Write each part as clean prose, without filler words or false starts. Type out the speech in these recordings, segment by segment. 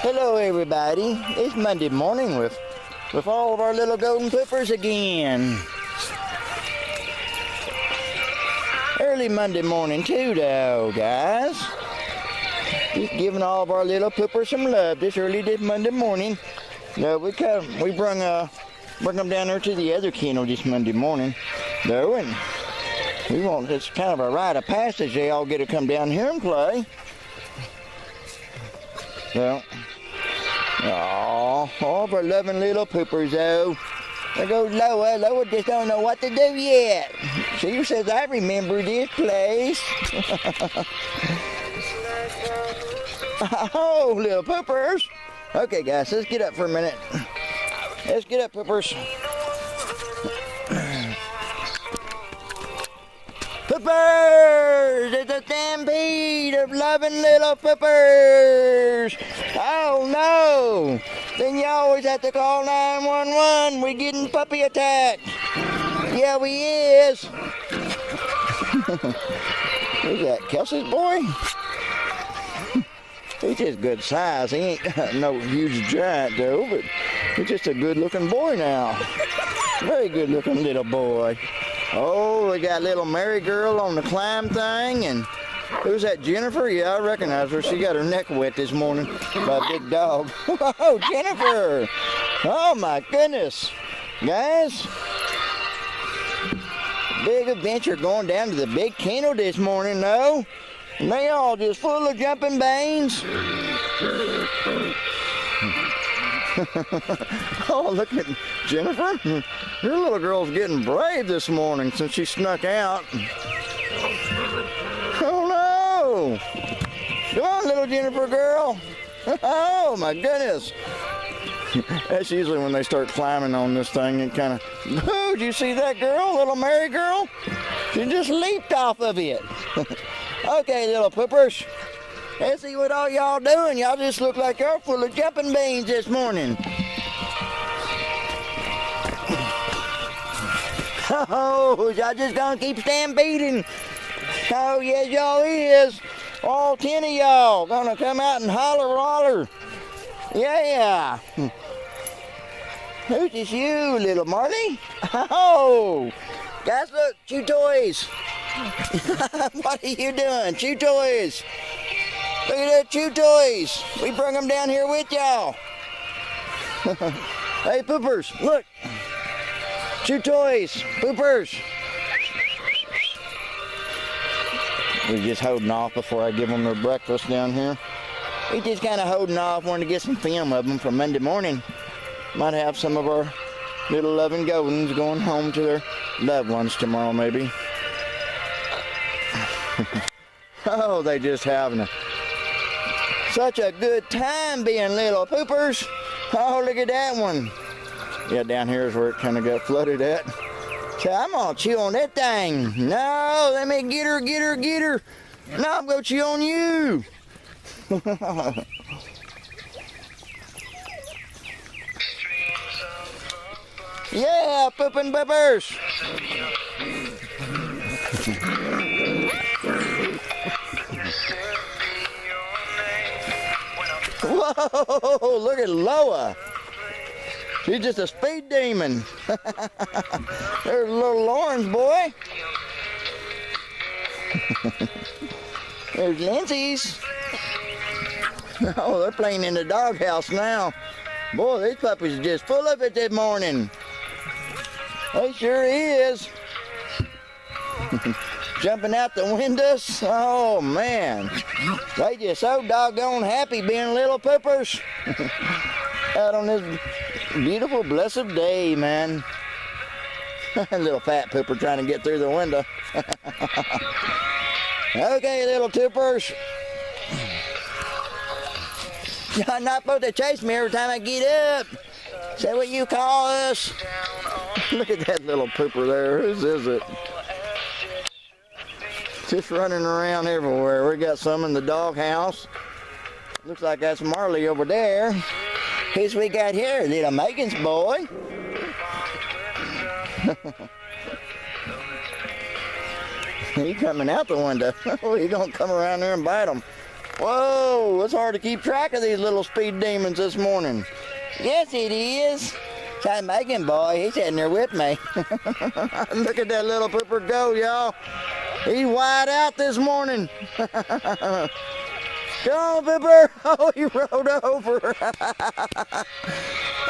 Hello everybody, it's Monday morning with all of our little golden poopers again. Early Monday morning too though, guys. Just giving all of our little poopers some love this Monday morning. No, we bring them down there to the other kennel this Monday morning, though, and it's kind of a rite of passage. They all get to come down here and play. Well, all of our loving little poopers, though. There goes Loa. Loa just don't know what to do yet. She says, I remember this place. Oh, little poopers. Okay, guys, let's get up for a minute. Let's get up, poopers. Poopers! It's a stampede of loving little poopers! Oh no! Then you always have to call 911. We're getting puppy attacked. Yeah, we is. Who's that, Kelsey's boy? He's just good size. He ain't no huge giant though, but he's just a good looking boy now. Very good looking little boy. Oh, we got little Mary girl on the climb thing, and who's that, Jennifer? Yeah, I recognize her. She got her neck wet this morning by a big dog. Whoa, Jennifer! Oh my goodness. Guys, big adventure going down to the big kennel this morning though. And they all just full of jumping banes. Oh, look at Jennifer. Your little girl's getting brave this morning since she snuck out. Oh no! Come on, little Jennifer girl. Oh my goodness. That's usually when they start climbing on this thing and kind of, oh, did you see that girl, little Mary girl? She just leaped off of it. Okay, little poopers. Let's see what all y'all doing. Y'all just look like you're full of jumping beans this morning. Oh, y'all just gonna keep stampeding. Oh, yes, y'all is. All 10 of y'all gonna come out and holler. Yeah. Who's this you, little Marley? Oh, guys, look, chew toys. What are you doing? Chew toys. Look at that, chew toys. We bring them down here with y'all. Hey, poopers, look. Chew toys, poopers. We're just holding off before I give them their breakfast down here. We're just kind of holding off, wanting to get some film of them for Monday morning. Might have some of our little loving goldens going home to their loved ones tomorrow, maybe. Oh, they just having such a good time being little poopers. Oh, look at that one. Yeah, down here is where it kind of got flooded at. So I'm gonna chew on that thing. No, let me get her. No, I'm gonna chew on you. Yeah, pooping poopers. Whoa, look at Loa. She's just a speed demon. There's little Lauren's boy. There's Lindsay's. Oh, they're playing in the doghouse now. Boy, these puppies are just full of it this morning. They sure is. Jumping out the windows. Oh, man. They just so doggone happy being little poopers. Out on this beautiful, blessed day, man. Little fat pooper trying to get through the window. Okay, little toopers. Y'all not supposed to chase me every time I get up. Is that what you call us? Look at that little pooper there. Whose is it? Just running around everywhere. We got some in the doghouse. Looks like that's Marley over there. Who's we got here? Little Megan's boy. He coming out the window. Oh, he gonna come around there and bite him. Whoa, it's hard to keep track of these little speed demons this morning. Yes, it is. That Megan boy, he's sitting there with me. Look at that little pooper go, y'all. He's wide out this morning. Come on, pooper. Oh, he rolled over.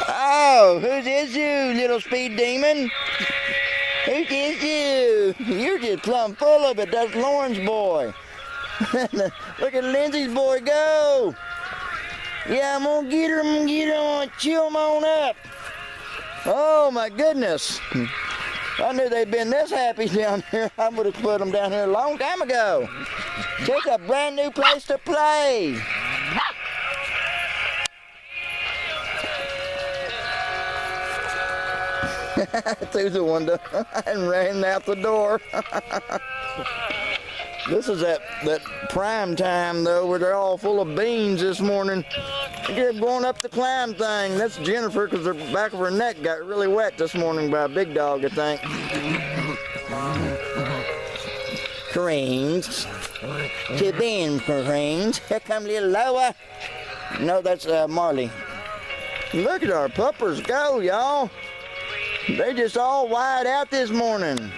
Oh, who's this you, little speed demon? Who's this you? You're just plumb full of it. That's Lauren's boy. Look at Lindsay's boy go. Yeah, I'm gonna get her. I'm gonna get her. I'm gonna chew him on up. Oh my goodness. I knew they'd been this happy down here. I would have put them down here a long time ago. It's a brand new place to play. Through the window and ran out the door. This is that prime time though, where they're all full of beans this morning. They're going up the climb thing. That's Jennifer, because the back of her neck got really wet this morning by a big dog, I think. Cranes. 2 beans, cranes. Here come little Loa. No, that's Marley. Look at our puppers go, y'all. They just all wide out this morning.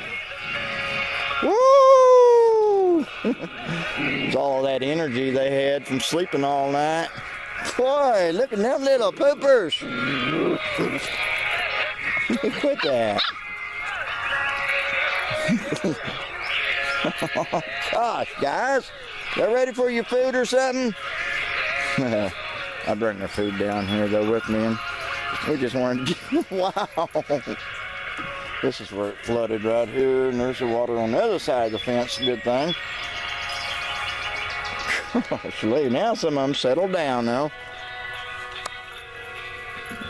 Woo! It's all that energy they had from sleeping all night. Boy, look at them little poopers. Quit that. Oh, gosh, guys. Y'all ready for your food or something? I bring their food down here, though, with me. And we just wanted to... Wow. This is where it flooded right here, and there's the water on the other side of the fence. Good thing. Gosh, now some of them settled down now.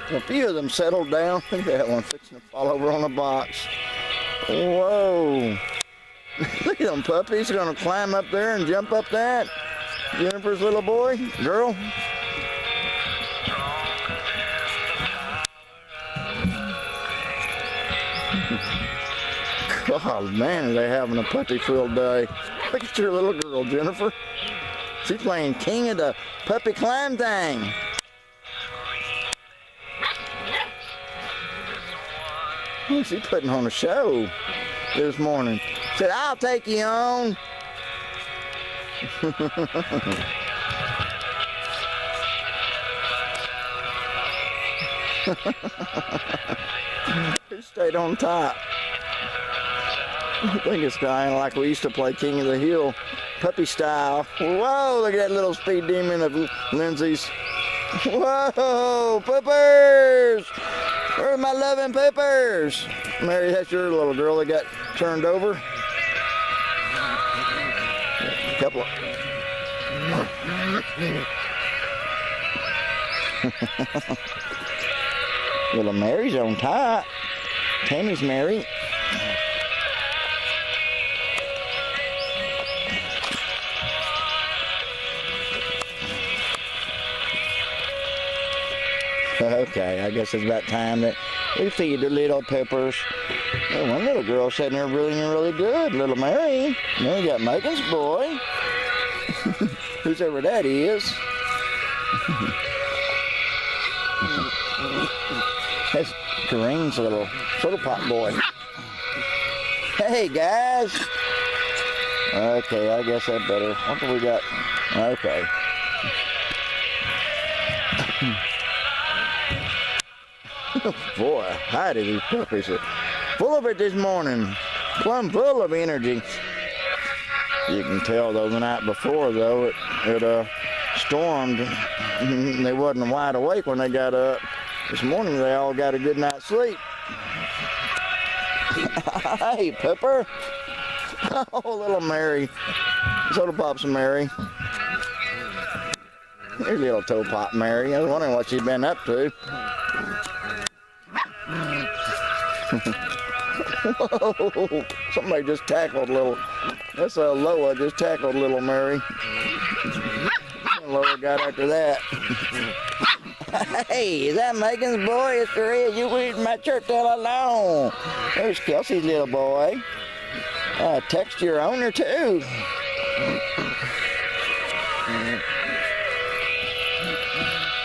A few of them settled down. Look at that one fixing to fall over on a box. Whoa. Look at them puppies going to climb up there and jump up that. Jennifer's little boy, girl. God, man, are they having a puppy-filled day. Look at your little girl, Jennifer. She's playing king of the puppy climb thing. Oh, she's putting on a show this morning. Said, I'll take you on. He stayed on top. I think it's kind of like we used to play King of the Hill, puppy style. Whoa, look at that little speed demon of Lindsay's. Whoa, poopers! Where's my loving poopers? Mary, that's your little girl that got turned over. A couple of... Little Mary's on top. Tammy's Mary. Okay, I guess it's about time that we feed the little peppers. Well, one little girl sitting there really good, little Mary. Then we got Megan's boy. Whoever that is. That's Kareem's little soda pop boy. Hey guys. Okay, I guess that better. What do we got? Okay. Boy, howdy, these puppies are full of it this morning. Plumb full of energy. You can tell though the night before though it stormed. They wasn't wide awake when they got up. This morning they all got a good night's sleep. Hey, Pepper. Oh, little Mary. Soda Pop's Mary. Here's little toe pop Mary. I was wondering what she'd been up to. Whoa, somebody just tackled little, that's Loa just tackled little Mary. Loa got after that. Hey, is that Megan's boy? It sure is. You read my shirt all along. There's Kelsey's little boy. Text your owner too.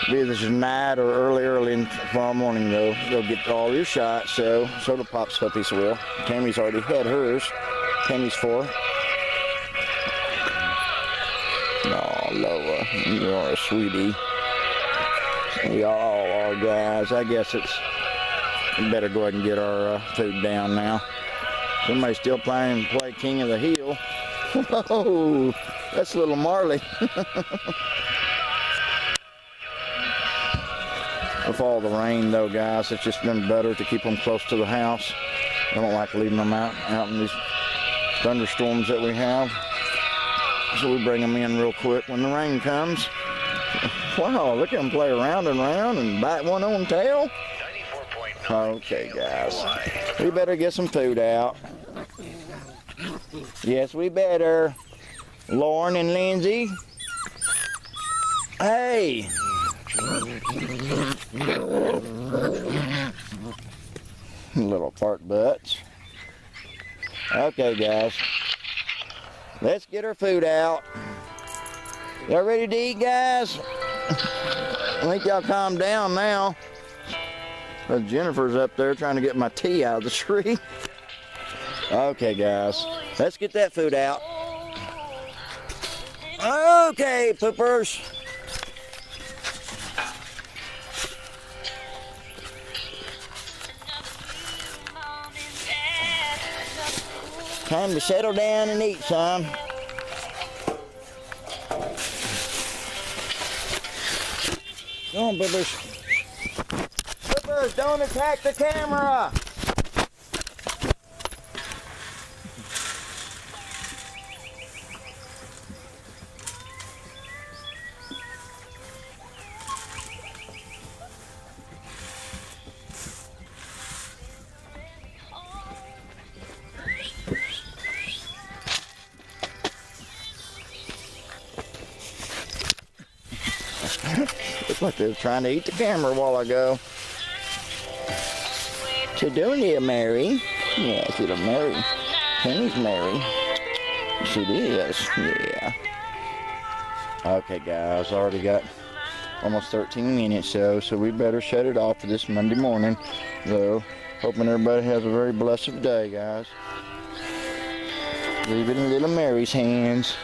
Be this tonight or early in tomorrow morning though. They'll get all your shots, so the Pop's puppies will. Tammy's already had hers. Tammy's 4. Oh, Lola, you are a sweetie. We all are, guys. I guess we better go ahead and get our food down now. Somebody's still play King of the Hill. Whoa, that's little Marley. With all the rain though, guys, it's just been better to keep them close to the house. I don't like leaving them out in these thunderstorms that we have. So we bring them in real quick when the rain comes. Wow, look at them play around and around and bite one on the tail. Okay, guys, we better get some food out. Yes, we better. Lauren and Lindsay. Hey. Little fart butts. Okay, guys. Let's get our food out. Y'all ready to eat, guys? I think y'all calm down now. Jennifer's up there trying to get my tea out of the tree. Okay, guys. Let's get that food out. Okay, poopers. Time to settle down and eat some. Go on, Bibbers. Bibbers, don't attack the camera. Looks like they were trying to eat the camera a while ago. What you doing here, Mary? Yeah, she's Mary. Penny's Mary. She is, yeah. Okay, guys, already got almost 13 minutes, so we better shut it off for this Monday morning. So, hoping everybody has a very blessed day, guys. Leave it in little Mary's hands.